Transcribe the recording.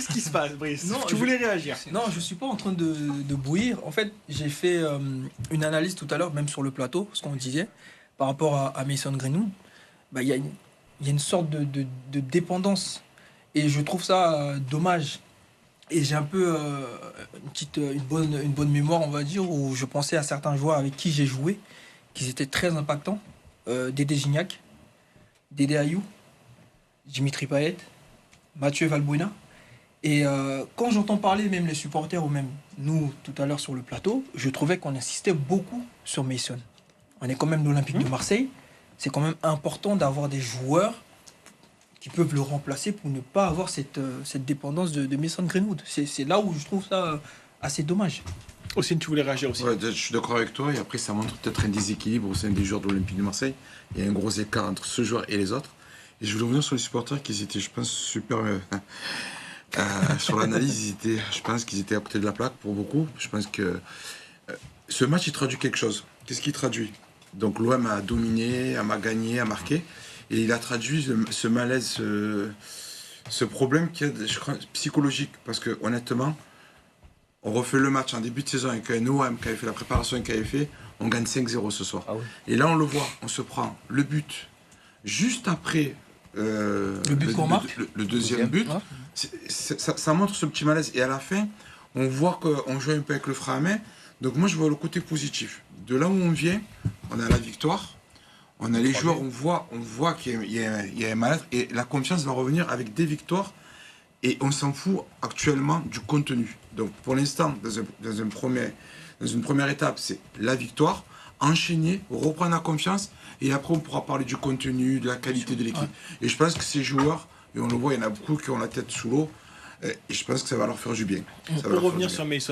Qu'est-ce qui se passe, Brice? Non, Tu voulais réagir? Non, je suis pas en train de bouillir. En fait, j'ai fait une analyse tout à l'heure, même sur le plateau, ce qu'on disait, par rapport à Mason Greenwood. Bah, il y a une sorte de dépendance. Et je trouve ça dommage. Et j'ai un peu une bonne mémoire, on va dire, où je pensais à certains joueurs avec qui j'ai joué, qui étaient très impactants. Dédé Gignac, Dédé Ayou, Dimitri Payet, Mathieu Valbuena. Et quand j'entends parler même les supporters ou même nous tout à l'heure sur le plateau, je trouvais qu'on insistait beaucoup sur Mason. On est quand même l'Olympique de Marseille. C'est quand même important d'avoir des joueurs qui peuvent le remplacer pour ne pas avoir cette dépendance de Mason Greenwood. C'est là où je trouve ça assez dommage. Ossine, tu voulais réagir aussi? Ouais, je suis d'accord avec toi, et après ça montre peut-être un déséquilibre au sein des joueurs de l'Olympique de Marseille. Il y a un gros écart entre ce joueur et les autres. Et je voulais revenir sur les supporters qui étaient, je pense, super... sur l'analyse, je pense qu'ils étaient à côté de la plaque pour beaucoup. Je pense que ce match, il traduit quelque chose. Qu'est-ce qu'il traduit? Donc l'OM a dominé, a gagné, a marqué. Et il a traduit ce malaise, ce problème qui est, je crois, psychologique. Parce que honnêtement, on refait le match en début de saison avec un OM qui avait fait la préparation qu'il avait fait. On gagne 5-0 ce soir. Ah oui. Et là, on le voit, on se prend le but juste après Le but qu'on marque, le deuxième but. Ouais. Ça montre ce petit malaise. Et à la fin, on voit qu'on joue un peu avec le frein à main. Donc moi, je vois le côté positif. De là où on vient, on a la victoire. On a les joueurs, on voit qu'il y a un malaise. Et la confiance va revenir avec des victoires. Et on s'en fout actuellement du contenu. Donc pour l'instant, dans une première étape, c'est la victoire, enchaîner, reprendre la confiance, et après on pourra parler du contenu, de la qualité de l'équipe. Et je pense que ces joueurs, et on le voit, il y en a beaucoup qui ont la tête sous l'eau, et je pense que ça va leur faire du bien. Pour revenir sur Mason